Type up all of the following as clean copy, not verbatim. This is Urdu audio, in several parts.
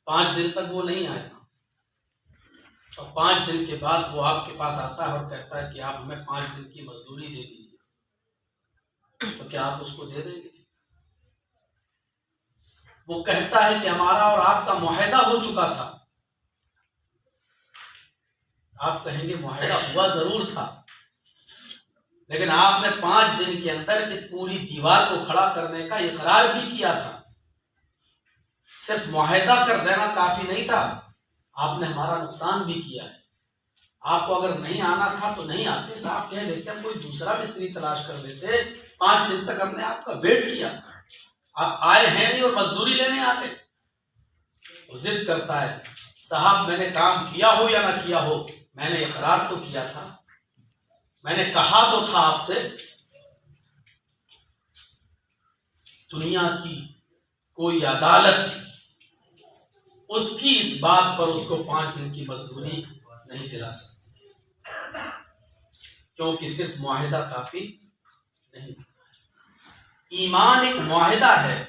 5 دن تک وہ نہیں آئے گا، اور 5 دن کے بعد وہ آپ کے پاس آتا ہے اور کہتا ہے کہ آپ ہمیں 5 دن کی مزدوری دے دیجیے، تو کیا آپ اس کو دے دیں گے؟ وہ کہتا ہے کہ ہمارا اور آپ کا معاہدہ ہو چکا تھا، آپ کہیں گے معاہدہ ہوا ضرور تھا، لیکن آپ نے 5 دن کے اندر اس پوری دیوار کو کھڑا کرنے کا اقرار بھی کیا تھا، صرف معاہدہ کر دینا کافی نہیں تھا، آپ نے ہمارا نقصان بھی کیا ہے۔ آپ کو اگر نہیں آنا تھا تو نہیں آتے، صاحب کہہ دیتے ہم کوئی دوسرا مستری تلاش کر دیتے، 5 دن تک ہم نے آپ کا ویٹ کیا، آپ آئے ہیں نہیں اور مزدوری لینے آ گئے۔ وہ ضد کرتا ہے، صاحب میں نے کام کیا ہو یا نہ کیا ہو، میں نے اقرار تو کیا تھا، میں نے کہا تو تھا آپ سے۔ دنیا کی کوئی عدالت اس کی اس بات پر اس کو 5 دن کی مزدوری نہیں دلا سکتی، کیونکہ صرف معاہدہ کافی نہیں۔ ایمان ایک معاہدہ ہے،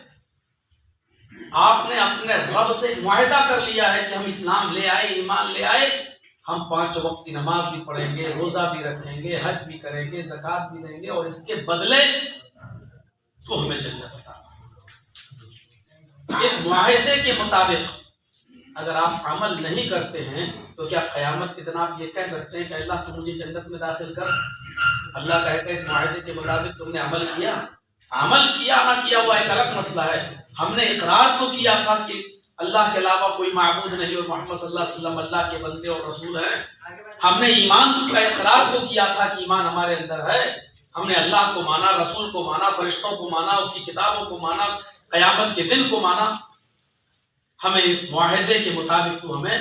آپ نے اپنے رب سے معاہدہ کر لیا ہے کہ ہم اسلام لے آئے، ایمان لے آئے، ہم 5 وقت کی نماز بھی پڑھیں گے، روزہ بھی رکھیں گے، حج بھی کریں گے، زکوٰۃ بھی دیں گے، اور اس کے بدلے تو ہمیں جنت عطا۔ اس معاہدے کے مطابق اگر آپ عمل نہیں کرتے ہیں تو کیا قیامت کے دن آپ یہ کہہ سکتے ہیں کہ اللہ تو مجھے جنت میں داخل کر؟ اللہ کہے کہ اس معاہدے کے مطابق تم نے عمل کیا؟ عمل کیا نہ کیا ہوا ایک الگ مسئلہ ہے، ہم نے اقرار تو کیا تھا کہ اللہ کے علاوہ کوئی معبود نہیں اور محمد صلی اللہ علیہ وسلم اللہ کے بندے اور رسول ہیں، ہم نے ایمان کا اقرار تو کیا تھا کہ ایمان ہمارے اندر ہے، ہم نے اللہ کو مانا، رسول کو مانا، فرشتوں کو مانا، اس کی کتابوں کو مانا، قیامت کے دن کو مانا، ہمیں اس معاہدے کے مطابق تو ہمیں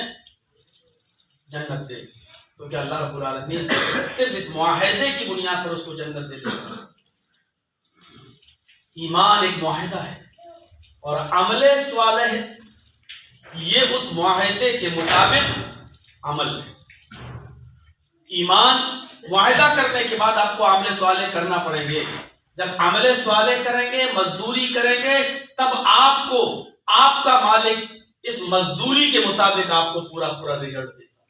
جنت دے، تو کیا اللہ رب العالمین صرف اس معاہدے کی بنیاد پر اس کو جنت دے دے گا؟ ایمان ایک معاہدہ ہے اور عمل صالح یہ اس معاہدے کے مطابق عمل ہے۔ ایمان معاہدہ کرنے کے بعد آپ کو عمل صالح کرنا پڑیں گے، جب عمل صالح کریں گے، مزدوری کریں گے، تب آپ کو آپ کا مالک اس مزدوری کے مطابق آپ کو پورا رزلٹ دے گا۔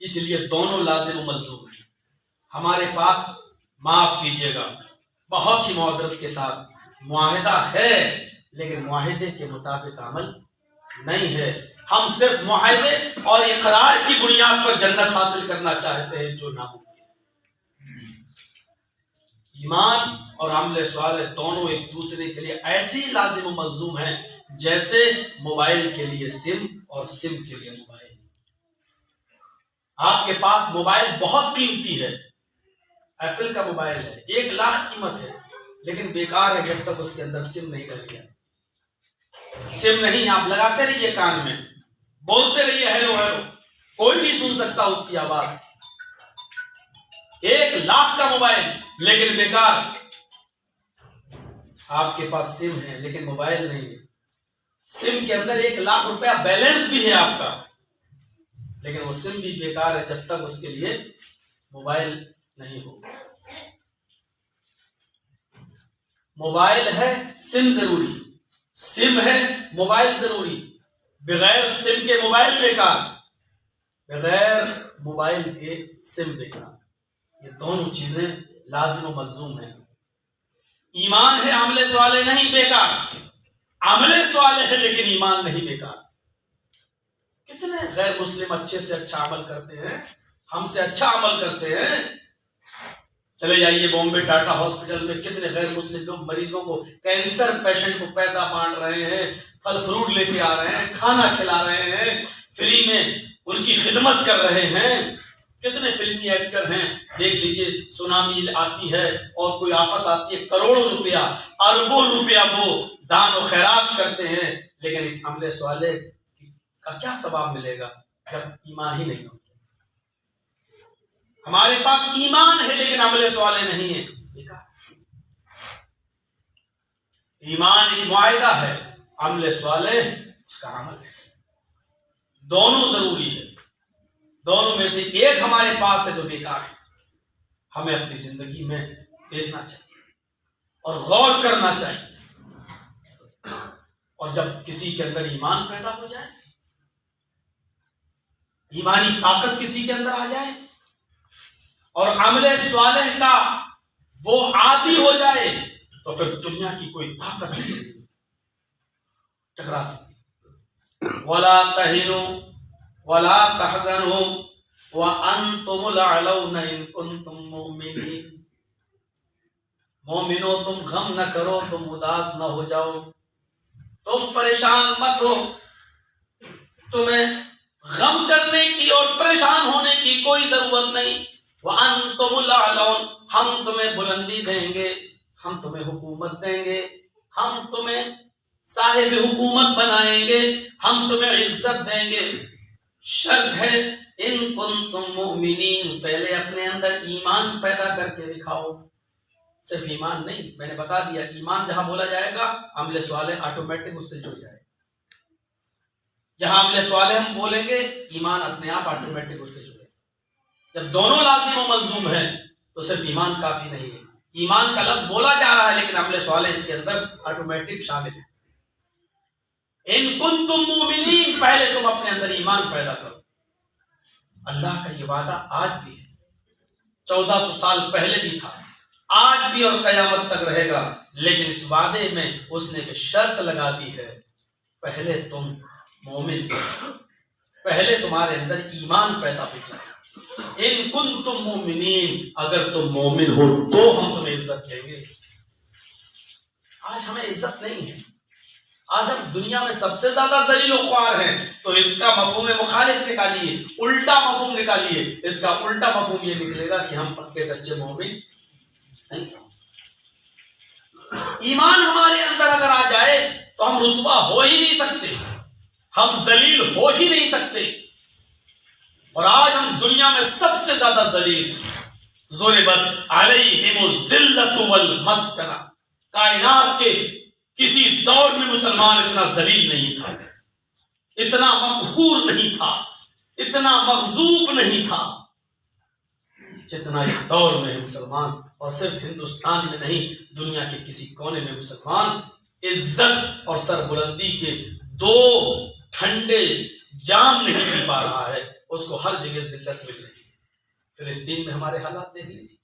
اس لیے دونوں لازم و ملزوم ہیں۔ ہمارے پاس معاف کیجیے گا بہت ہی معذرت کے ساتھ معاہدہ ہے، لیکن معاہدے کے مطابق عمل نہیں ہے۔ ہم صرف معاہدے اور اقرار کی بنیاد پر جنت حاصل کرنا چاہتے ہیں، جو ناممکن ہے۔ ایمان اور عمل صالح دونوں ایک دوسرے کے لیے ایسی لازم و ملزوم ہیں جیسے موبائل کے لیے سم اور سم کے لیے موبائل۔ آپ کے پاس موبائل بہت قیمتی ہے، ایپل کا موبائل ہے، 1 لاکھ قیمت ہے، لیکن بیکار ہے جب تک اس کے اندر سم نہیں ڈل گیا۔ سم نہیں، آپ لگاتے رہیے کان میں، بولتے رہیے ہیلو ہیلو، کوئی نہیں سن سکتا اس کی آواز۔ 1 لاکھ کا موبائل لیکن بیکار۔ آپ کے پاس سم ہے لیکن موبائل نہیں ہے، سم کے اندر 1 لاکھ روپیہ بیلنس بھی ہے آپ کا، لیکن وہ سم بھی بیکار ہے جب تک اس کے لیے موبائل نہیں ہوگا۔ موبائل ہے، سم ضروری، سم ہے، موبائل ضروری، بغیر سم کے موبائل بیکار، بغیر موبائل کے سم بیکار۔ یہ دونوں چیزیں لازم و ملزوم ہیں۔ ایمان ہے، عمل صالح نہیں بیکار، عمل صالح ہے لیکن ایمان نہیں بیکار۔ کتنے غیر مسلم اچھے سے اچھا عمل کرتے ہیں، ہم سے اچھا عمل کرتے ہیں۔ چلے جائیے بامبے ٹاٹا ہاسپٹل میں کتنے غیر مسلم لوگ مریضوں کو، کینسر پیشنٹ کو پیسہ بانٹ رہے ہیں، پھل فروٹ لے کے آ رہے ہیں، کھانا کھلا رہے ہیں، فری میں ان کی خدمت کر رہے ہیں۔ کتنے فلمی ایکٹر ہیں، دیکھ لیجئے سونامی آتی ہے اور کوئی آفت آتی ہے، کروڑوں روپیہ، اربوں روپیہ وہ دان و خیرات کرتے ہیں، لیکن اس عمل صالح کا کیا ثواب ملے گا جب ایمان ہی نہیں ہوگا؟ ہمارے پاس ایمان ہے لیکن عمل صالح نہیں ہے، بیکار۔ ایمان ایک معاہدہ ہے، عمل صالح اس کا عمل ہے، دونوں ضروری ہے۔ دونوں میں سے ایک ہمارے پاس ہے تو بیکار ہے۔ ہمیں اپنی زندگی میں دیکھنا چاہیے اور غور کرنا چاہیے۔ اور جب کسی کے اندر ایمان پیدا ہو جائے، ایمانی طاقت کسی کے اندر آ جائے اور عمل صالح کا وہ عادی ہو جائے، تو پھر دنیا کی کوئی طاقت اسے نہیں ٹکرا سکتی۔ وَلَا تَهِنُوا وَلَا تَحْزَنُوا وَأَنْتُمُ الْأَعْلَوْنَ إِن كُنتُم مُؤْمِنِينَ، مومنو تم غم نہ کرو، تم اداس نہ ہو جاؤ، تم پریشان مت ہو، تمہیں غم کرنے کی اور پریشان ہونے کی کوئی ضرورت نہیں۔ وَأَنْتُمُ الْأَعْلَوْنَ، ہم تمہیں بلندی دیں گے، ہم تمہیں حکومت دیں گے، ہم تمہیں صاحب حکومت بنائیں گے، ہم تمہیں عزت دیں گے۔ شرط ہے ان کنتم مؤمنین، پہلے اپنے اندر ایمان پیدا کر کے دکھاؤ۔ صرف ایمان نہیں، میں نے بتا دیا ایمان جہاں بولا جائے گا عمل صالح آٹومیٹک اس سے جڑ جائے گا۔ جہاں عمل صالح ہم بولیں گے ایمان اپنے آپ آٹومیٹک اس سے جڑے گا۔ جب دونوں لازم و ملزوم ہیں تو صرف ایمان کافی نہیں ہے، ایمان کا لفظ بولا جا رہا ہے لیکن عمل صالح اس کے اندر آٹومیٹک شامل ہے۔ ان کنتم مومنین، پہلے تم اپنے اندر ایمان پیدا کرو۔ اللہ کا یہ وعدہ آج بھی ہے، 1400 سال پہلے بھی تھا، آج بھی اور قیامت تک رہے گا، لیکن اس وعدے میں اس نے ایک شرط لگا دی ہے، پہلے تم مومن ہو، پہلے تمہارے اندر ایمان پیدا ہو جائے۔ ان کنتم مومنین، اگر تم مومن ہو تو ہم تمہیں عزت دیں گے۔ آج ہمیں عزت نہیں ہے، آج ہم دنیا میں سب سے زیادہ ذلیل و خوار ہیں، تو اس کا مفہوم مخالف نکالیے، الٹا مفہوم نکالیے۔ اس کا الٹا مفہوم یہ نکلے گا کہ ہم پکے سچے مومن نہیں۔ ایمان ہمارے اندر اگر آ جائے تو ہم رسوا ہو ہی نہیں سکتے، ہم ذلیل ہو ہی نہیں سکتے۔ اور آج ہم دنیا میں سب سے زیادہ ذلیل، ضربت علیہم الذلۃ والمسکنہ، کائنات کے کسی دور میں مسلمان اتنا ذلیل نہیں تھا، اتنا مقہور نہیں تھا، اتنا مغضوب نہیں تھا جتنا اس دور میں ہے مسلمان۔ اور صرف ہندوستان میں نہیں، دنیا کے کسی کونے میں مسلمان عزت اور سربلندی کے دو ٹھنڈے جام نہیں پی پا رہا ہے، اس کو ہر جگہ ذلت مل رہی ہے۔ فلسطین میں ہمارے حالات دیکھ لیجیے،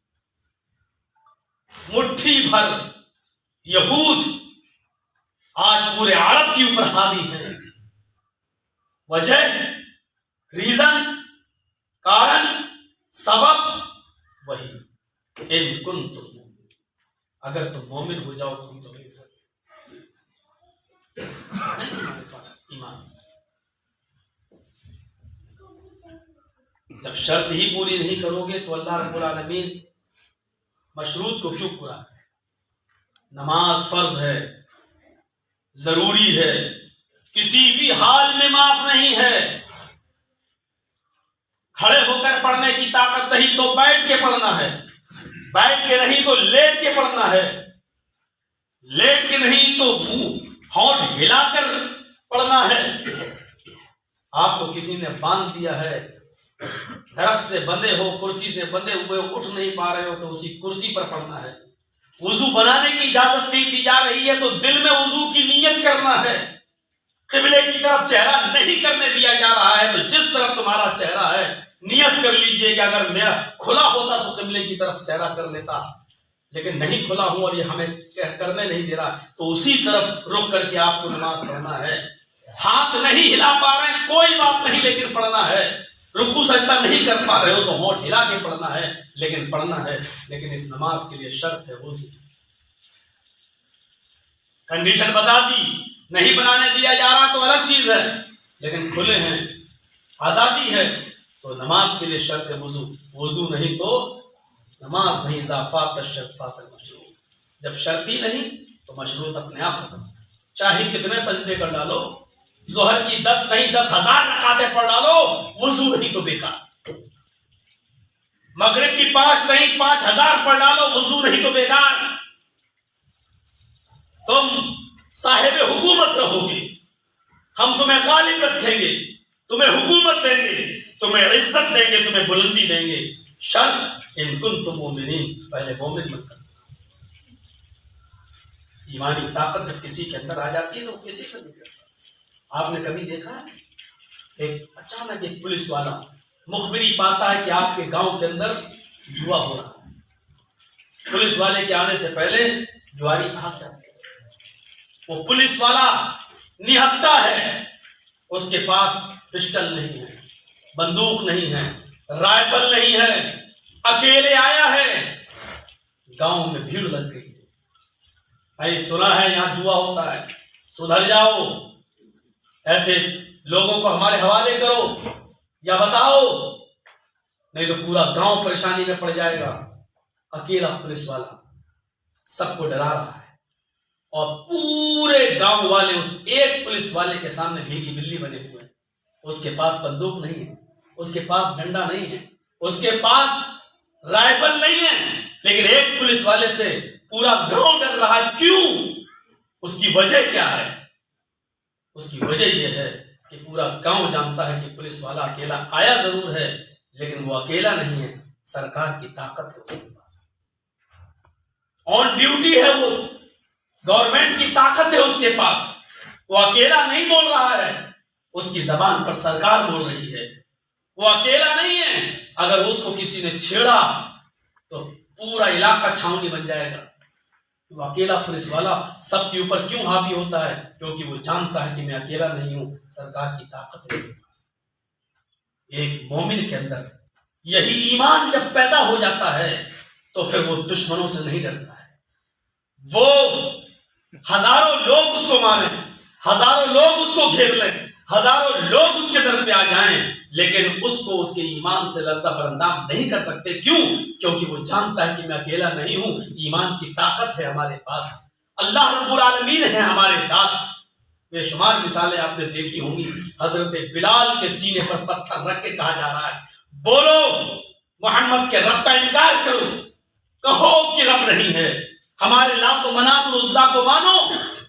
مٹھی بھر یہود آج پورے عرب کے اوپر حاوی ہیں۔ وجہ، ریزن، کارن، سبب وہی ان کنتم مومنین، اگر تم مومن ہو جاؤ تو ہم تمہیں عزت دیں۔ ہمارے پاس ایمان، جب شرط ہی پوری نہیں کرو گے تو اللہ رب العالمین مشروط کو کیوں پورا کرے؟ نماز فرض ہے، ضروری ہے، کسی بھی حال میں معاف نہیں ہے۔ کھڑے ہو کر پڑھنے کی طاقت نہیں تو بیٹھ کے پڑھنا ہے، بیٹھ کے نہیں تو لیٹ کے پڑھنا ہے، لیٹ کے نہیں تو منہ ہونٹ ہلا کر پڑھنا ہے۔ آپ کو کسی نے باندھ دیا ہے، درخت سے بندھے ہو، کرسی سے بندھے ہوئے ہو، اٹھ نہیں پا رہے ہو تو اسی کرسی پر پڑھنا ہے۔ وضو بنانے کی اجازت نہیں دی جا رہی ہے تو دل میں وضو کی نیت کرنا ہے۔ قبلے کی طرف چہرہ نہیں کرنے دیا جا رہا ہے تو جس طرف تمہارا چہرہ ہے نیت کر لیجئے کہ اگر میرا کھلا ہوتا تو قبلے کی طرف چہرہ کر لیتا، لیکن نہیں کھلا ہوں اور یہ ہمیں کرنے نہیں دے رہا تو اسی طرف رک کر کے آپ کو نماز پڑھنا ہے۔ ہاتھ نہیں ہلا پا رہے ہیں کوئی بات نہیں، لیکن پڑھنا ہے۔ رکوع سجدہ نہیں کر پا رہے ہو تو ہونٹ ہلا کے پڑھنا ہے، لیکن پڑھنا ہے۔ لیکن اس نماز کے لیے شرط ہے وضو۔ کنڈیشن بتا دی، نہیں بنانے دیا جا رہا تو الگ چیز ہے، لیکن کھلے ہیں، آزادی ہے تو نماز کے لیے شرط ہے وضو۔ وضو نہیں تو نماز نہیں۔ اضافات الشرط فات المشروط، جب شرط ہی نہیں تو مشروط اپنے آپ ختم۔ چاہے کتنے سجدے کر ڈالو، ظہر کی 10 نہیں 10,000 رکعتیں پڑھ ڈالو، وضو نہیں تو بیکار۔ مغرب کی 5 نہیں 5,000 پڑھ ڈالو، وضو نہیں تو بیکار۔ تم صاحب حکومت رہو گے، ہم تمہیں غالب رکھیں گے، تمہیں حکومت دیں گے، تمہیں عزت دیں گے، تمہیں بلندی دیں گے۔ شرط ان کنتم مومنین، پہلے مومن بن کر۔ ایمانی طاقت جب کسی کے اندر آ جاتی ہے تو وہ کسی سے نہیں ڈرتا۔ آپ نے کبھی دیکھا ہے اچانک ایک پولیس والا مخبری پاتا ہے کہ آپ کے گاؤں کے اندر جوا ہو رہا ہے، پولیس والے کے آنے سے پہلے جواری بھاگ جاتی ہے۔ وہ پولیس والا نہتا ہے، اس کے پاس پسٹل نہیں ہے، بندوق نہیں ہے، رائفل نہیں ہے، اکیلے آیا ہے۔ گاؤں میں بھیڑ لگ گئی، بھائی سنا ہے یہاں جوا ہوتا ہے، سدھر جاؤ، ایسے لوگوں کو ہمارے حوالے کرو یا بتاؤ، نہیں تو پورا گاؤں پریشانی میں پڑ جائے گا۔ اکیلا پولیس والا سب کو ڈرا رہا ہے، اور پورے گاؤں والے اس ایک پولیس والے کے سامنے بھیگی بلی بنے ہوئے ہیں۔ اس کے پاس بندوق نہیں ہے، اس کے پاس ڈنڈا نہیں ہے، اس کے پاس رائفل نہیں ہے، لیکن ایک پولیس والے سے پورا گاؤں ڈر رہا ہے۔ کیوں؟ اس کی وجہ کیا ہے؟ اس کی وجہ یہ ہے کہ پورا گاؤں جانتا ہے کہ پولیس والا اکیلا آیا ضرور ہے، لیکن وہ اکیلا نہیں ہے، سرکار کی طاقت ہے اس کے پاس، آن ڈیوٹی ہے، وہ گورنمنٹ کی طاقت ہے اس کے پاس، وہ اکیلا نہیں بول رہا ہے، اس کی زبان پر سرکار بول رہی ہے، وہ اکیلا نہیں ہے۔ اگر اس کو کسی نے چھیڑا تو پورا علاقہ چھاونی بن جائے گا۔ وہ اکیلا پولیس والا سب کے اوپر کیوں حاوی ہوتا ہے؟ کیونکہ وہ جانتا ہے کہ میں اکیلا نہیں ہوں، سرکار کی طاقت ہے میرے پاس۔ ایک مومن کے اندر یہی ایمان جب پیدا ہو جاتا ہے تو پھر وہ دشمنوں سے نہیں ڈرتا ہے۔ وہ ہزاروں لوگ اس کو ماریں، ہزاروں لوگ اس کو گھیر لیں، ہزاروں لوگ اس کے در پہ آ جائیں، لیکن اس کو اس کے ایمان سے لرزہ برانداز نہیں کر سکتے۔ کیوں؟ کیونکہ وہ جانتا ہے کہ میں اکیلا نہیں ہوں، ایمان کی طاقت ہے ہمارے پاس، اللہ رب العالمین ہے ہمارے ساتھ۔ بے شمار مثالیں آپ نے دیکھی ہوں گی، حضرت بلال کے سینے پر پتھر رکھ کے کہا جا رہا ہے بولو محمد کے رب کا انکار کرو، کہو کہ رب نہیں ہے، ہمارے لات و منات و عزا کو مانو،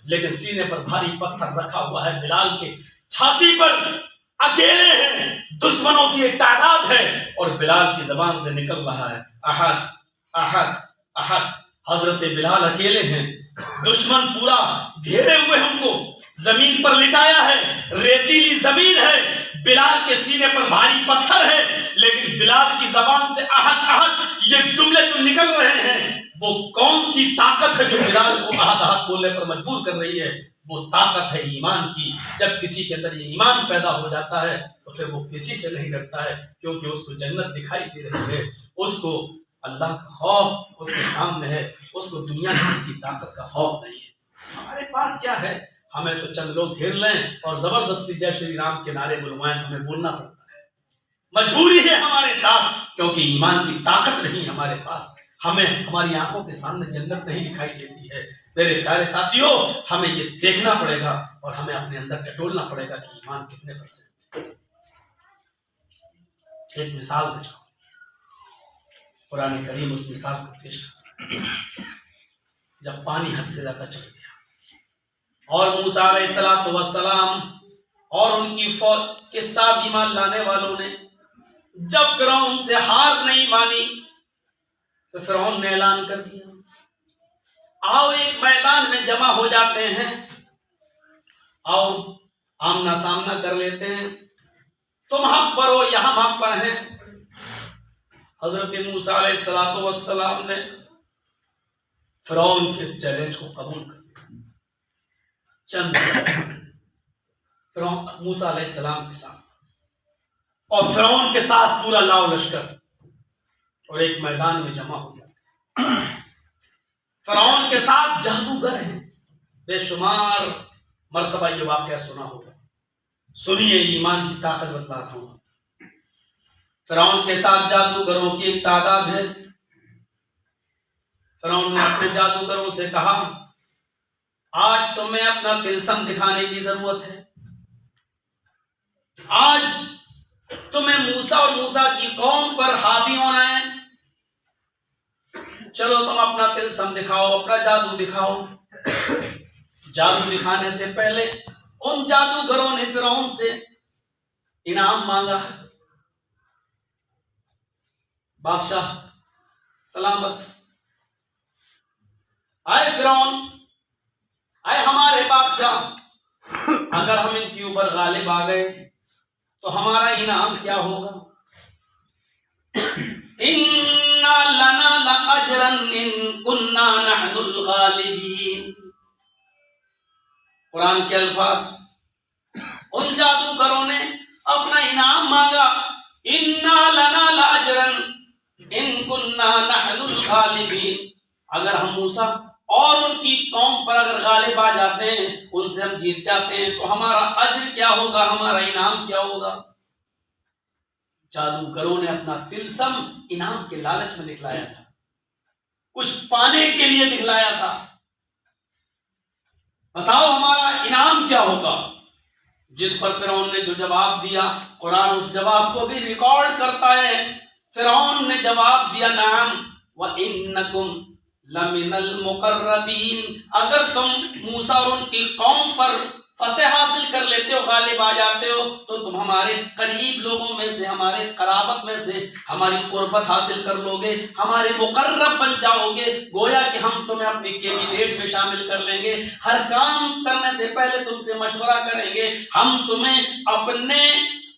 لیکن سینے پر بھاری پتھر رکھا ہوا ہے بلال کے چھاتی پر، اکیلے ہیں، دشمنوں کی ایک تعداد ہے، اور بلال کی زبان سے نکل رہا ہے احد احد احد۔ حضرت بلال اکیلے ہیں، دشمن پورا گھیرے ہوئے ہم کو، زمین پر لٹایا ہے، ریتیلی زمین ہے، بلال کے سینے پر بھاری پتھر ہے، لیکن بلال کی زبان سے احد احد یہ جملے جو نکل رہے ہیں، وہ کون سی طاقت ہے جو بلال کو احد احد بولنے پر مجبور کر رہی ہے؟ وہ طاقت ہے ایمان کی۔ جب کسی کے اندر یہ ایمان پیدا ہو جاتا ہے تو پھر وہ کسی سے نہیں ڈرتا ہے، کیونکہ اس کو جنت دکھائی دے رہی ہے، اس کو اللہ کا خوف اس کے سامنے ہے، اس کو دنیا کی کسی طاقت کا خوف نہیں ہے۔ ہمارے پاس کیا ہے؟ ہمیں تو چند لوگ گھیر لیں اور زبردستی جے شری رام کے نعرے بلوائیں، ہمیں بولنا پڑتا ہے، مجبوری ہے ہمارے ساتھ، کیونکہ ایمان کی طاقت نہیں ہمارے پاس، ہمیں ہماری آنکھوں کے سامنے جنت نہیں دکھائی دیتی ہے۔ میرے پیارے ساتھیوں، ہمیں یہ دیکھنا پڑے گا اور ہمیں اپنے اندر ٹٹولنا پڑے گا کہ ایمان کتنے %۔ ایک مثال دیتا ہوں، قرآن کریم اس مثال کو پیش کرتا ہے۔ جب پانی حد سے زیادہ چڑھ گیا اور موسیٰ علیہ السلام اور ان کی فوج کے ساتھ ایمان لانے والوں نے جب فرعون سے ہار نہیں مانی تو فرعون نے اعلان کر دیا آؤ ایک میدان میں جمع ہو جاتے ہیں، آؤ آمنا سامنا کر لیتے ہیں، تم حق پر ہو یا ہم حق پر ہیں۔ حضرت موسیٰ علیہ السلام نے فرعون کے اس چیلنج کو قبول کر لیا۔ چند فرعون موسیٰ علیہ السلام کے ساتھ اور فرعون کے ساتھ پورا لاؤ لشکر اور ایک میدان میں جمع ہو جاتے ہیں۔ فرعون کے ساتھ جادوگر ہیں، بے شمار مرتبہ یہ واقعہ سنا ہوگا، سنیے ایمان کی طاقت بتلاتا ہوں۔ فرعون کے ساتھ جادوگروں کی ایک تعداد ہے۔ فرعون نے اپنے جادوگروں سے کہا آج تمہیں اپنا طلسم دکھانے کی ضرورت ہے، آج تمہیں موسیٰ اور موسیٰ کی قوم پر حاوی ہونا ہے، چلو تم اپنا طلسم دکھاؤ، اپنا جادو دکھاؤ۔ جادو دکھانے سے پہلے ان جادوگروں نے فرعون سے انعام مانگا، بادشاہ سلامت، آئے فرعون اے ہمارے بادشاہ، اگر ہم ان کے اوپر غالب آ گئے تو ہمارا انعام کیا ہوگا؟ اِنَّا لَنَا لَأَجْرًا إِن كُنَّا نَحْنُ الْغَالِبِينَ۔ قرآن کے الفاظ، ان جادوگروں نے اپنا انعام مانگا، اِنَّا لَنَا لَأَجْرًا إِن كُنَّا نَحْنُ الْغَالِبِينَ، اگر ہم موسیٰ اور ان کی قوم پر اگر غالب آ جاتے ہیں، ان سے ہم جیت جاتے ہیں، تو ہمارا اجر کیا ہوگا، ہمارا انعام کیا ہوگا؟ جادوگروں نے اپنا طلسم انعام کے لالچ میں دکھلایا تھا، کچھ پانے کے لیے دکھلایا تھا۔ بتاؤ ہمارا انعام کیا ہوگا؟ جس پر فرعون نے جو جواب دیا، قرآن اس جواب کو بھی ریکارڈ کرتا ہے۔ فرعون نے جواب دیا، نعم وَإِنَّكُمْ لَمِنَ الْمُقَرَّبِينَ، اگر تم موسیٰ اور ان کی قوم پر فتح حاصل کر لیتے ہو، غالب آ جاتے ہو، تو تم ہمارے قریب لوگوں میں سے، ہمارے قرابت میں سے ہماری قربت حاصل کر لو گے، ہمارے مقرب بن جاؤ گے، گویا کہ ہم تمہیں اپنی کیبنٹ میں شامل کر لیں گے، ہر کام کرنے سے پہلے تم سے مشورہ کریں گے، ہم تمہیں اپنے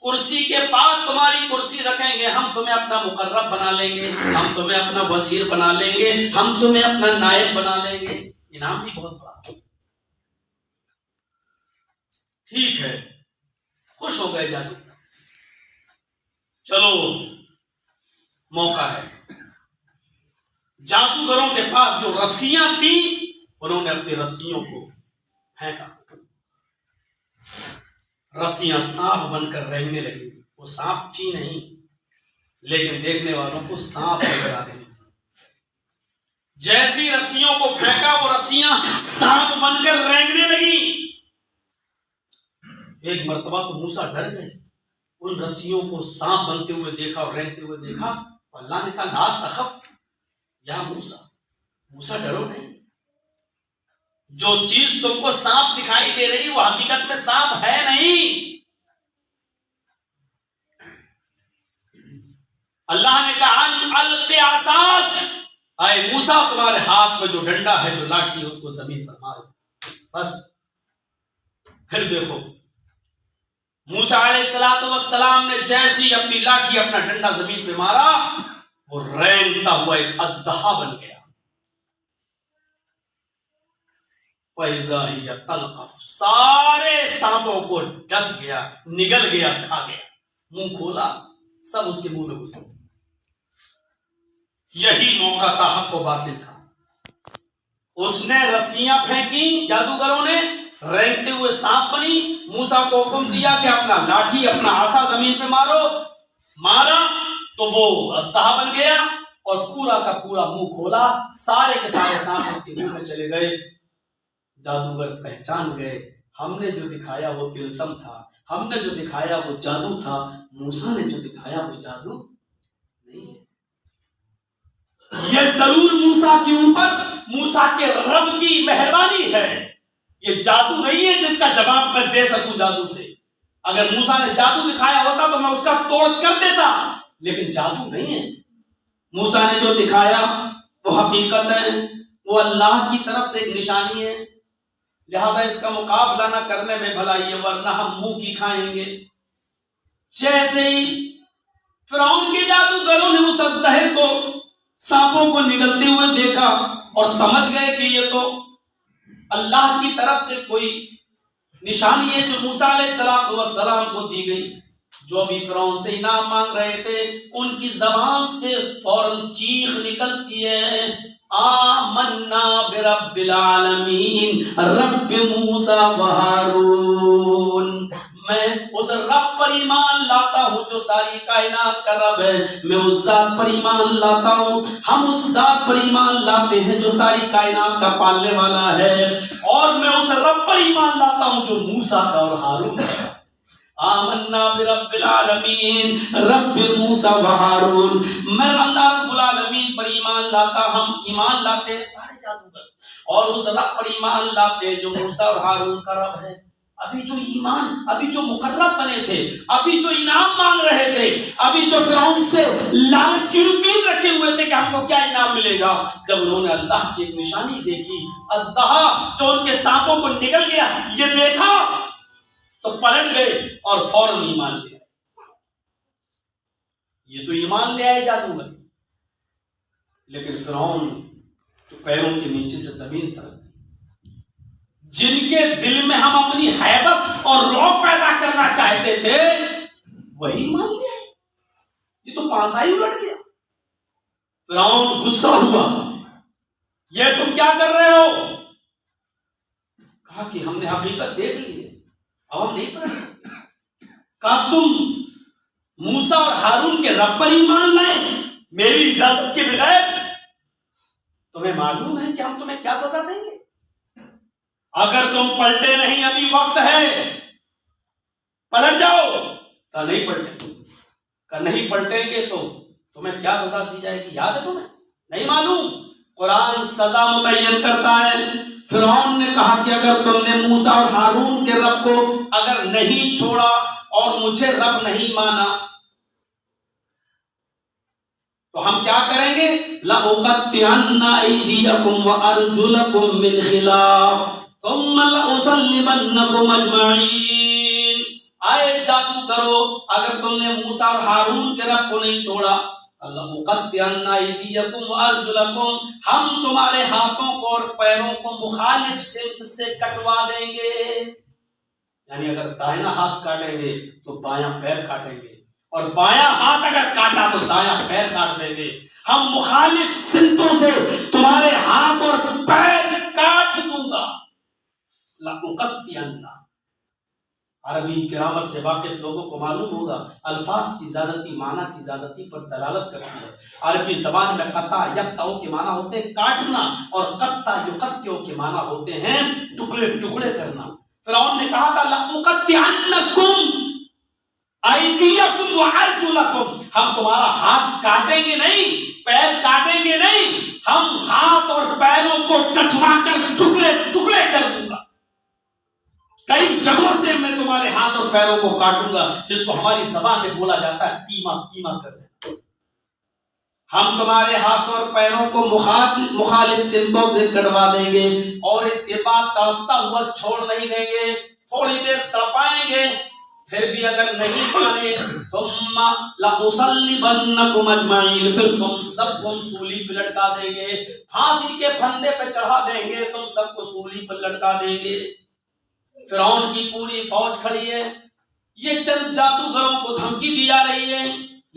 کرسی کے پاس تمہاری کرسی رکھیں گے، ہم تمہیں اپنا مقرب بنا لیں گے، ہم تمہیں اپنا وزیر بنا لیں گے، ہم تمہیں اپنا نائب بنا لیں گے۔ انعام بھی بہت بڑا۔ ٹھیک ہے، خوش ہو گئے جادو، چلو موقع ہے۔ جادوگروں کے پاس جو رسیاں تھیں، انہوں نے اپنی رسیوں کو پھینکا، رسیاں سانپ بن کر رینگنے لگی۔ وہ سانپ تھی نہیں، لیکن دیکھنے والوں کو سانپ نظر آ رہی تھی۔ جیسی رسیوں کو پھینکا، وہ رسیاں سانپ بن کر رینگنے لگی۔ ایک مرتبہ تو موسیٰ ڈر گئے، ان رسیوں کو سانپ بنتے ہوئے دیکھا اور رینگتے ہوئے دیکھا۔ اللہ نے کہا، لا تخف یا موسیٰ، موسیٰ ڈرو نہیں، جو چیز تم کو سانپ دکھائی دے رہی وہ حقیقت میں سانپ ہے نہیں۔ اللہ نے کہا، الق عصاک، اے موسیٰ تمہارے ہاتھ میں جو ڈنڈا ہے، جو لاٹھی ہے، اس کو زمین پر مارو۔ بس پھر دیکھو، موسیٰ علیہ السلام نے جیسی اپنی لاٹھی، اپنا ڈنڈا زمین پہ مارا، وہ رینگتا ہوا ایک اژدہا بن گیا۔ فَإِذَا هِيَ تَلْقَفُ، سارے سانپوں کو ڈس گیا، نگل گیا، کھا گیا۔ منہ کھولا، سب اس کے منہ میں گھس گئے۔ یہی موقع تھا حق و باطل کا۔ اس نے رسیاں پھینکی، جادوگروں نے، رینگتے ہوئے سانپ بنی۔ موسیٰ کو حکم دیا کہ اپنا لاٹھی، اپنا عصا زمین پہ مارو۔ مارا تو وہ اژدہا بن گیا اور پورا کا پورا منہ کھولا، سارے کے سارے سانپ اس کے منہ میں چلے گئے۔ جادوگر پہچان گئے، ہم نے جو دکھایا وہ طلسم تھا، ہم نے جو دکھایا وہ جادو تھا، موسیٰ نے جو دکھایا وہ جادو نہیں ہے۔ یہ ضرور موسیٰ کے اوپر موسیٰ کے رب کی مہربانی ہے، یہ جادو نہیں ہے جس کا جواب میں دے سکوں جادو سے۔ اگر موسیٰ نے جادو دکھایا ہوتا تو میں اس کا توڑ کر دیتا، لیکن جادو نہیں ہے۔ موسیٰ نے جو دکھایا وہ حقیقت ہے، وہ اللہ کی طرف سے ایک نشانی ہے، لہذا اس کا مقابلہ نہ کرنے میں بھلائی ہے، ورنہ ہم منہ کی کھائیں گے۔ جیسے ہی فرعون کے جادوگروں نے اس اژدہے کو، سانپوں کو نگلتے ہوئے دیکھا اور سمجھ گئے کہ یہ تو اللہ کی طرف سے کوئی نشانی ہے جو موسیٰ علیہ السلام کو دی گئی۔ جو بھی فرعون سے انعام مانگ رہے تھے، ان کی زبان سے فوراً چیخ نکلتی ہے، آمنا برب العالمین رب موسیٰ و ہارون، میں اس رب پر ایمان لاتا ہوں جو ساری کائنات کا رب ہے، میں اس ذات پر ایمان لاتا ہوں، ہم اس ذات پر ایمان لاتے ہیں جو ساری کائنات کا پالنے والا ہے، اور میں اس رب پر ایمان لاتا ہوں جو موسیٰ کا اور ہارون کا۔ آمنا برب العالمین رب موسیٰ و ہارون، میں اللہ رب العالمین پر ایمان لاتا، ہم ایمان لاتے ہیں سارے جادوگر، اور اس رب پر ایمان لاتے ہیں جو موسیٰ اور ہارون کا رب ہے۔ ابھی جو ایمان، ابھی جو مقرب بنے تھے، ابھی جو انعام مانگ رہے تھے، ابھی جو فرعون سے لالچ کی امید رکھے ہوئے تھے کہ ہم کو کیا انعام ملے گا، جب انہوں نے اللہ کی ایک نشانی دیکھی، اژدہا جو ان کے سانپوں کو نگل گیا، یہ دیکھا تو پلٹ گئے اور فوراً ایمان لے آئے۔ یہ تو ایمان لے آئے جادوگر، لیکن فرعون تو پیروں کے نیچے سے زمین سرک گئی۔ جن کے دل میں ہم اپنی ہیبت اور رعب پیدا کرنا چاہتے تھے وہی ایمان لے آئے، یہ تو پانسا ہی الٹ گیا۔ فرعون غصہ ہوا، یہ تم کیا کر رہے ہو؟ کہا کہ ہم نے حقیقت دیکھ لی ہے، اب ہم نہیں پڑھ سکتے۔ کہا تم موسیٰ اور ہارون کے رب پر ایمان لائے میری اجازت کے بغیر؟ تمہیں معلوم ہے کہ ہم تمہیں کیا سزا دیں گے؟ اگر تم پلٹے نہیں ابھی وقت ہے، پلٹ جاؤ۔ کہا نہیں پلٹیں، کہا نہیں پلٹیں گے تو تمہیں کیا سزا دی جائے گی یاد ہے تمہیں؟ نہیں معلوم؟ قرآن سزا متعین کرتا ہے۔ فرعون نے کہا کہ اگر تم نے موسیٰ اور ہارون کے رب کو اگر نہیں چھوڑا اور مجھے رب نہیں مانا تو ہم کیا کریں گے؟ لَأُقَطِّعَنَّ أَيْدِيَكُمْ وَأَرْجُلَكُمْ مِنْ خِلَافٍ ثُمَّ لَأُصَلِّبَنَّكُمْ أَجْمَعِينَ۔ آئے جادو کرو، اگر تم نے موسیٰ اور ہارون کے رب کو نہیں چھوڑا، لَأُقَطِّعَنَّ أَيْدِيَكُمْ وَأَرْجُلَكُمْ، ہم تمہارے ہاتھوں کو اور پیروں کو مخالف سمت سے کٹوا دیں گے۔ یعنی اگر دائنا ہاتھ کاٹیں گے تو بایاں پیر کاٹیں گے، اور بایاں ہاتھ اگر کاٹا تو دایاں پیر کاٹ دیں گے۔ ہم مخالف سمتوں سے تمہارے ہاتھ اور پیر کاٹ دوں گا۔ لَأُقَطِّعَنَّ، عربی گرامر سے واقف لوگوں کو معلوم ہوگا الفاظ کی زیادتی معنی کی زیادتی پر دلالت کرتی ہے۔ عربی زبان میں قطع یقطع کے معنی ہوتے ہیں کاٹنا، اور قطع یقطع کے معنی ہوتے ہیں ٹکڑے ٹکڑے کرنا۔ فرعون نے کہا تھا لَأُقَطِّعَنَّكُمْ أَيْدِيَكُمْ وَأَرْجُلَكُمْ، ہم تمہارا ہاتھ کاٹیں گے نہیں، پیر کاٹیں گے نہیں، ہم ہاتھ اور پیروں کو کٹوا کر ٹکڑے ٹکڑے کر دوں گا۔ کئی جگہوں سے میں تمہارے ہاتھ اور پیروں کو کاٹوں گا، جس کو ہماری زبان میں بولا جاتا ہے کیما کیما کر دینا۔ ہم تمہارے ہاتھ اور پیروں کو مخالف سمتوں سے کٹوا دیں گے، اور اس کے بعد تڑپتا ہوا چھوڑ نہیں دیں گے، تھوڑی دیر تڑپائیں گے، پھر بھی اگر نہیں مانے ثم لَأُصَلِّبَنَّكُمْ أَجْمَعِينَ، پھر تم سب کو سولی پہ لٹکا دیں گے، پھانسی کے پھندے پہ چڑھا دیں گے، تم سب کو سولی پر لٹکا دیں گے۔ فرعون کی پوری فوج کھڑی ہے، یہ چند جادوگروں کو دھمکی دی جا رہی ہے،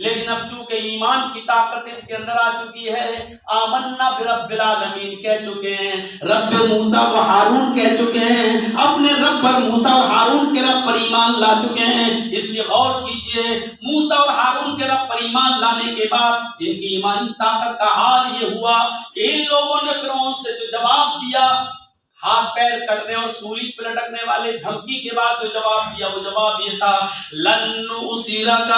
لیکن اب چونکہ ایمان کی طاقت ان کے اندر آ چکی ہے، آمنا برب العالمین کہہ چکے ہیں، رب موسیٰ و ہارون کہہ چکے ہیں، اپنے رب پر موسیٰ اور ہارون کے رب پر ایمان لا چکے ہیں۔ اس لیے غور کیجئے، موسیٰ اور ہارون کے رب پر ایمان لانے کے بعد ان کی ایمانی طاقت کا حال یہ ہوا کہ ان لوگوں نے فرعون سے جو جواب دیا، ہاتھ پیر کٹنے اور سولی پہ لٹکنے والے دھمکی کے بعد جو جواب دیا، وہ جواب یہ تھا لَن نُؤْثِرَكَ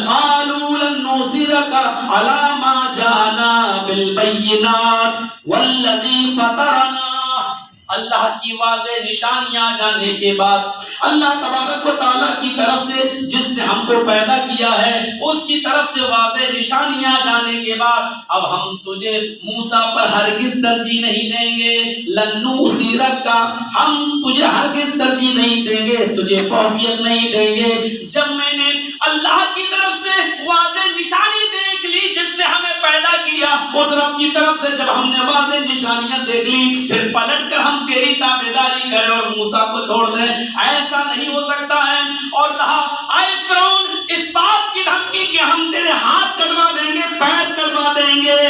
قالوا لن نؤثرك على ما جاءنا بالبينات والذي فطرنا۔ اللہ کی واضح نشانیاں جاننے کے بعد، اللہ تبارک و تعالیٰ کی طرف سے جس نے ہم کو پیدا کیا ہے اس کی طرف سے واضح نشانیاں جاننے کے بعد اب ہم تجھے موسیٰ پر ہرگز ترجیح نہیں دیں گے۔ لن نؤثرک، ہم تجھے ہرگز ترجیح نہیں دیں گے، تجھے فوقیت نہیں دیں گے۔ جب میں نے اللہ کی طرف سے واضح نشانی دیکھ لی جس نے ہمیں پیدا کیا، اس رب کی طرف سے جب ہم نے واضح نشانیاں دیکھ لی، پھر پلٹ کر ہم تیری تابعداری کریں اور موسیٰ کو چھوڑ دیں، ایسا نہیں ہو سکتا ہے۔ اور رہا اے فرعون اس بات کی دھمکی کہ ہم تیرے ہاتھ کٹوا دیں گے، پیر کٹوا دیں گے،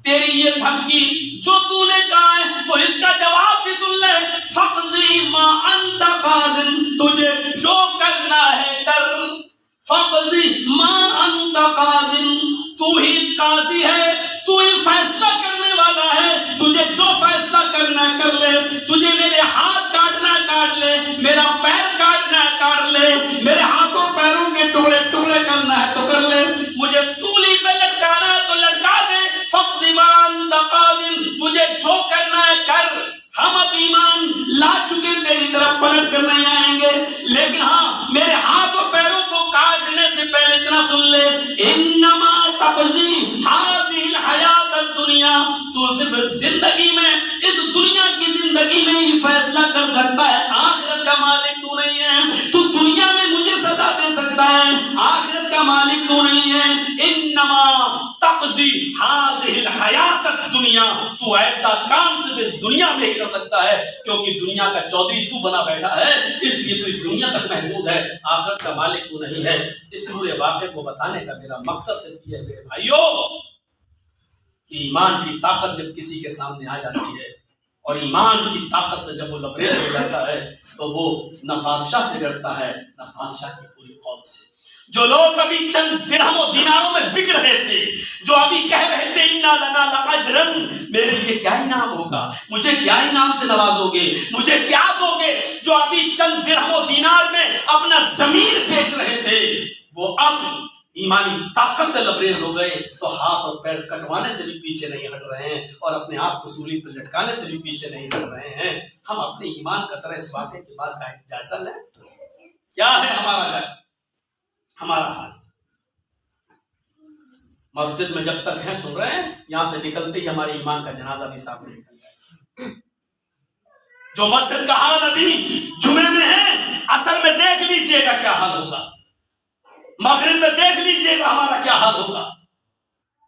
تیری یہ دھمکی جو تو نے کہا ہے تو اس کا جواب بھی سن لے، فَقْضِ مَا أَنْتَ قَاضٍ، تجھے جو کرنا ہے کر، فَقْضِ مَا أَنْتَ قَاضٍ، تو ہی قاضی ہے، تو ہی فیصلہ کرنے والا ہے، تجھے جو فیصلہ کرنا ہے کر لے، تجھے میرے ہاتھ کاٹنا ہے کاٹ لے، میرا پیر کاٹنا ہے کاٹ لے، میرے ہاتھوں پیروں کے ٹکڑے ٹکڑے کرنا ہے تو کر لے، مجھے سولی پہ لٹکانا ہے تو لٹکا دے، فَقْضِ مَا أَنْتَ قَاضٍ، تجھے جو کرنا ہے کر۔ ہم اب ایمان لا چکے، تیری طرف پلٹ کر لیکن ہاں میرے ہاتھ اور پیروں کو کاٹنے سے پہلے اتنا سن لے، انما تقضی ہذہ الحیات الدنیا، تو صرف زندگی میں، اس دنیا کی زندگی میں ہی فیصلہ کر سکتا ہے، آخرت کا مالک تو نہیں ہے، تو دنیا میں مجھے سزا دے سکتا ہے، آخرت کا مالک تو نہیں ہے، انما تقضی ہذہ الحیات الدنیا، تو ایسا کام صرف اس دنیا میں کر سکتا ہے، کیونکہ دنیا کا چودھری تو بنا بیٹھا ہے، اس لیے تو اس دنیا تک محدود ہے، آخرت کا مالک تو نہیں ہے۔ اس پورے واقعے کو بتانے کا میرا مقصد صرف یہ ہے میرے بھائیوں کہ ایمان کی طاقت جب کسی کے سامنے آ جاتی ہے اور ایمان کی طاقت سے جب وہ لبریز ہو جاتا ہے تو وہ نہ بادشاہ سے ڈرتا ہے نہ بادشاہ کی پوری قوم سے۔ جو لوگ ابھی چند درہم و دیناروں میں بک رہے تھے، جو ابھی کہہ رہے تھے انا لنا لاجرن، میرے لیے کیا انعام ہوگا، مجھے کیا انعام سے نوازو گے، مجھے کیا دو گے، جو ابھی چند درہم و دینار میں اپنا ضمیر بیچ رہے تھے، وہ اب ایمانی طاقت سے لبریز ہو گئے تو ہاتھ اور پیر کٹوانے سے بھی پیچھے نہیں ہٹ رہے ہیں اور اپنے آپ کو سولی پر لٹکانے سے بھی پیچھے نہیں ہٹ رہے ہیں۔ ہم اپنے ایمان کا طرح اس واقعے کے بعد جائزہ لیں، کیا ہے ہمارا حال؟ مسجد میں جب تک ہیں سن رہے ہیں، یہاں سے نکلتے ہی ہمارے ایمان کا جنازہ بھی سامنے نکل جائے۔ جو مسجد کا حال ابھی جمعے میں ہے، عصر میں دیکھ لیجئے گا کیا حال ہوگا، مغرب میں دیکھ لیجئے گا ہمارا کیا حال ہوگا،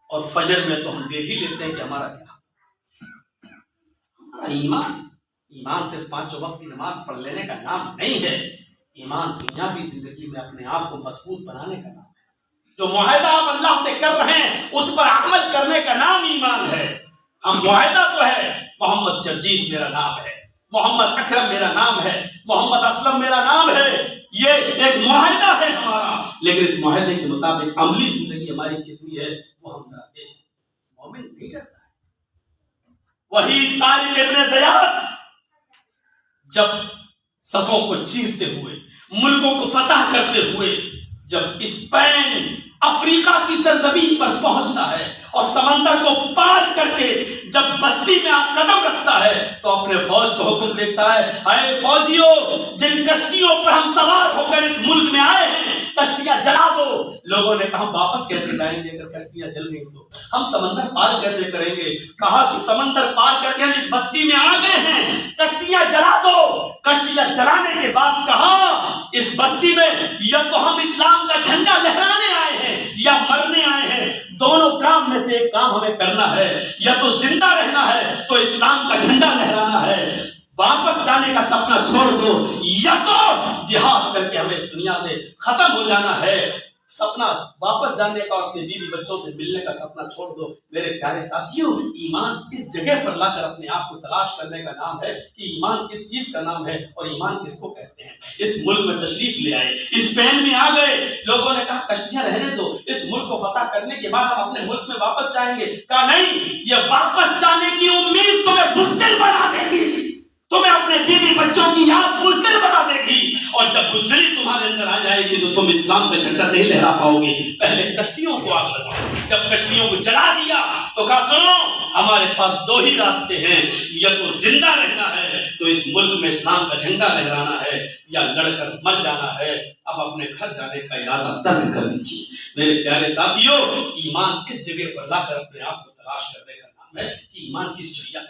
اور فجر میں تو ہم دیکھ ہی لیتے ہیں کہ ہمارا کیا حال۔ ہمارا ایمان صرف 5 وقت کی نماز پڑھ لینے کا نام نہیں ہے، ایمان دنیاوی زندگی میں اپنے آپ کو مضبوط بنانے کا نام ہے۔ جو معاہدہ آپ اللہ سے کر رہے ہیں اس پر عمل کرنے کا نام ایمان ہے۔ ہم معاہدہ تو ہے، محمد جرجیس میرا نام ہے، محمد اکرم میرا نام ہے، محمد اسلم میرا نام ہے، یہ ایک معاہدہ ہے ہمارا، لیکن اس معاہدے کے مطابق عملی زندگی ہماری کتنی ہے وہ ہم ذرا دیکھیں۔ مومن نہیں ڈرتا ہے۔ وہی طارق ابن زیاد جب صفوں کو چیرتے ہوئے، ملکوں کو فتح کرتے ہوئے جب اسپین افریقہ کی سرزمین پر پہنچتا ہے اور سمندر کو پار کر کے جب بستی میں قدم رکھتا ہے تو اپنے فوج کو حکم دیتا ہے، اے فوجیوں، جن کشتیوں پر ہم سوار ہو کر اس ملک میں آئے ہیں کشتیاں جلا دو۔ لوگوں نے کہا واپس کیسے جائیں گے اگر کشتیاں جل گئی تو، ہم سمندر پار کیسے کریں گے؟ کہا کہ سمندر پار کر کے ہم اس بستی میں آ گئے ہیں، کشتیاں جلا دو۔ کشتیاں جلانے کے بعد کہا اس بستی میں یا تو ہم اسلام کا جھنڈا لہرانے آئے ہیں یا مرنے آئے ہیں، دونوں کام میں سے ایک کام ہمیں کرنا ہے، یا تو زندہ رہنا ہے تو اسلام کا جھنڈا لہرانا ہے، واپس جانے کا سپنا چھوڑ دو، یا تو جہاد کر کے ہمیں اس دنیا سے ختم ہو جانا ہے۔ سپنا واپس جانے کا اور اپنے بیوی بچوں سے ملنے کا سپنا چھوڑ دو۔ میرے پیارے ساتھیوں، ایمان اس جگہ پر لا کر اپنے آپ کو تلاش کرنے کا نام ہے کہ ایمان کس چیز کا نام ہے اور ایمان کس کو کہتے ہیں۔ اس ملک میں تشریف لے آئے، اسپین میں آ گئے، لوگوں نے کہا کشتیاں رہنے دو، اس ملک کو فتح کرنے کے بعد ہم اپنے ملک میں واپس جائیں گے۔ کہا نہیں، یہ واپس جانے کی امید تمہیں بزدل بنا دے گی، تمہیں اپنے بیوی بچوں کی یاد بزدل بنا دے گی، اور جب بزدلی تمہارے اندر آ جائے گی تو تم اسلام کا جھنڈا نہیں لہرا پاؤ گے۔ پہلے کشتیوں کو آگ لگاؤ۔ جب کشتیوں کو جلا دیا تو کہا سنو، ہمارے پاس 2 ہی راستے ہیں، یا تو زندہ رہنا ہے تو اس ملک میں اسلام کا جھنڈا لہرانا ہے، یا لڑ کر مر جانا ہے۔ اب اپنے گھر جانے کا ارادہ ترک کر دیجیے۔ میرے پیارے ساتھیوں، ایمان اس جگہ پر لا کر اپنے آپ کو تلاش کرنے کا نام ہے کہ ایمان کس چڑیا کا۔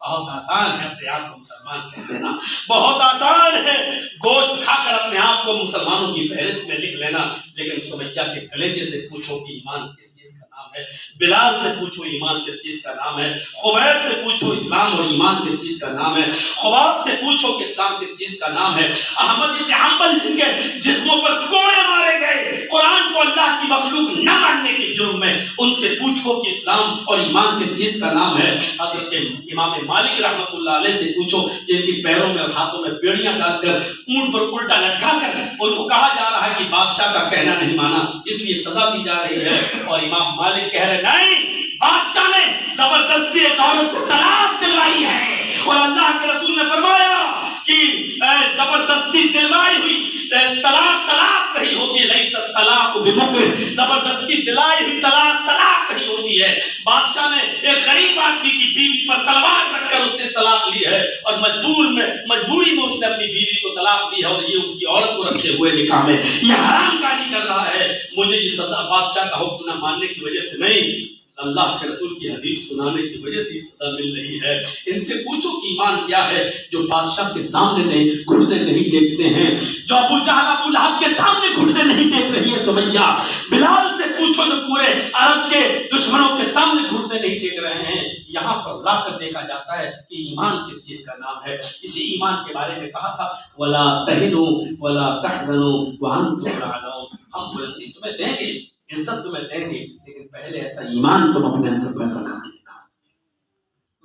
بہت آسان ہے اپنے آپ کو مسلمان کہہ دینا، بہت آسان ہے گوشت کھا کر اپنے آپ کو مسلمانوں کی فہرست میں لکھ لینا، لیکن سمیہ کے کلیجے سے پوچھو کہ ایمان کس چیز کا نام ہے، بلال سے پوچھو ایمان کس چیز کا نام ہے، خبیب سے پوچھو اسلام اور ایمان کس چیز کا نام ہے، خباب سے پوچھو کہ اسلام کس چیز کا نام ہے، احمد بن حنبل جن کے جسموں پر کوڑے مارے گئے قرآن کو اللہ کی مخلوق نہ ماننے کے جرم میں، ان سے پوچھو کہ اسلام اور ایمان کس چیز کا نام ہے، حضرت امام مالک رحمۃ اللہ علیہ سے پوچھو جن کی پیروں میں اور ہاتھوں میں بیڑیاں ڈال کر اونٹ پر الٹا لٹکا کر ان کو کہا جا رہا ہے کہ بادشاہ کا کہنا نہیں مانا اس لیے سزا دی جا رہی ہے، اور امام مالک کہہ رہے نہیں، بادشاہ نے زبردستی ایک عورت کو طلاق دلوائی ہے، اور اللہ کے رسول نے فرمایا کہ زبردستی دلوائی ہوئی طلاق نہیں ہوتی، لیست طلاق بمکر، زبردستی دلائی ہوئی طلاق نہیں ہوتی ہوتی ہے. بادشاہ نے ایک غریب آدمی کی بیوی پر تلوار رکھ کر اس سے طلاق لی ہے اور مجبوری میں اس نے اپنی بیوی کو طلاق دی ہے اور یہ اس کی عورت کو رکھے ہوئے نکاح میں یہ حرام کاری کر رہا ہے. مجھے یہ سزا بادشاہ کا حکم نہ ماننے کی وجہ سے نہیں، اللہ کے رسول کی حدیث سنانے کی وجہ سے یہ سزا مل رہی ہے. ان سے پوچھو کہ ایمان کیا ہے جو بادشاہ کے سامنے نہیں گھٹنے نہیں ٹیکتے ہیں، جو ابو جہل ابو لہب کے سامنے گھٹنے نہیں ٹیک رہی ہے سمیہ. بلال سے پوچھو جو پورے عرب کے دشمنوں کے سامنے گھٹنے نہیں ٹیک رہے ہیں. یہاں پر لا کر دیکھا جاتا ہے کہ ایمان کس چیز کا نام ہے. اسی ایمان کے بارے میں کہا تھا وَلَا تَهِنُوا وَلَا تَحْزَنُوا وَأَنْتُمُ الْأَعْلَوْنَ. ہم بلندی تمہیں دیں گے، عزت تمہیں دیں گے، لیکن پہلے ایسا ایمان تم اپنے اندر پیدا کر کے دکھاؤ.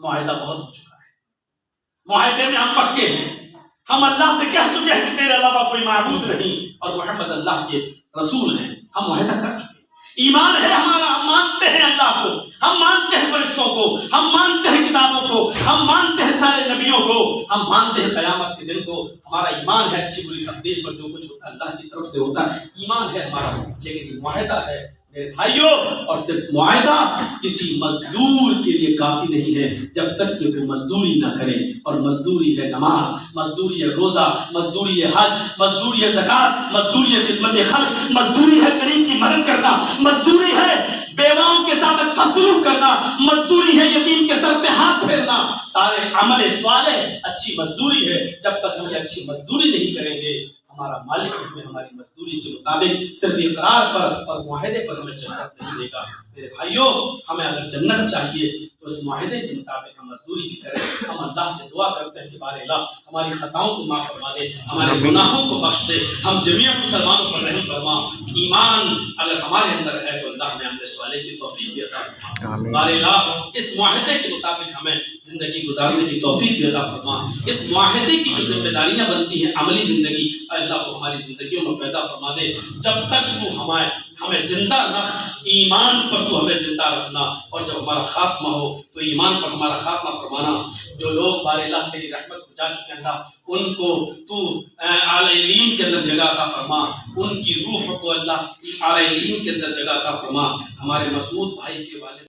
معاہدہ بہت ہو چکا ہے، معاہدے میں ہم پکے ہیں. ہم اللہ سے کہہ چکے ہیں کہ تیرے علاوہ کوئی معبود نہیں اور محمد اللہ کے رسول ہیں. ہم معاہدہ کر چکے ہیں. ایمان ہے ہمارا، ہم مانتے ہیں اللہ کو، ہم مانتے ہیں فرشتوں کو، ہم مانتے ہیں کتابوں کو، ہم مانتے ہیں سارے نبیوں کو، ہم مانتے ہیں قیامت کے دن کو. ہمارا ایمان ہے اچھی بری تقدیر پر جو کچھ ہوتا ہے اللہ کی طرف سے ہوتا ہے. ایمان ہے ہمارا، لیکن یہ معاہدہ ہے میرے بھائیوں. اور صرف معاہدہ کسی مزدور کے لیے کافی نہیں ہے جب تک کہ وہ مزدوری نہ کرے. اور مزدوری ہے نماز، مزدوری ہے روزہ، مزدوری ہے حج، مزدوری ہے زکات، مزدوری ہے خدمت خلق، مزدوری ہے غریب کی مدد کرنا، مزدوری ہے بیواؤں کے ساتھ اچھا سلوک کرنا، مزدوری ہے یتیم کے سر پہ ہاتھ پھیرنا. سارے عمل صالح اچھی مزدوری ہے. جب تک ہم یہ اچھی مزدوری نہیں کریں گے ہمارا مالک ہمیں ہماری مزدوری کے مطابق صرف اقرار پر اور معاہدے پر ہمیں جنت نہیں دے گا. میرے بھائیوں ہمیں اگر جنت چاہیے تو اس معاہدے کے مطابق ہم مزدوری بھی کریں. ہم اللہ سے دعا کرتے ہیں کہ بار الہ ہماری خطاؤں کو معاف فرما دے، ہمارے گناہوں کو بخش دے، ہم جميع مسلمانوں پر رحم فرما. ایمان اگر ہمارے اندر ہے تو اللہ ہمیں عمل صالح کی توفیق بھی عطا فرما. بار الہ اس معاہدے کے مطابق ہمیں زندگی گزارنے کی توفیق بھی عطا فرما. اس معاہدے کی جو ذمہ داریاں بنتی ہیں عملی زندگی اللہ کو ہماری زندگیوں میں پیدا فرما دے. جب تک تو ہمیں زندہ رکھ، ایمان پر تو ہمیں زندہ رکھنا، اور جب ہمارا خاتمہ ہو تو ایمان پر ہمارا خاتمہ فرمانا. جو لوگ بار الہ تیری رحمت کو جا چکے ہیں اللہ ان کو تو اعلی علین کے اندر جگہ عطا فرما. ان کی روح کو اللہ اعلی علین کے اندر جگہ عطا فرما. ہمارے مسعود بھائی کے والد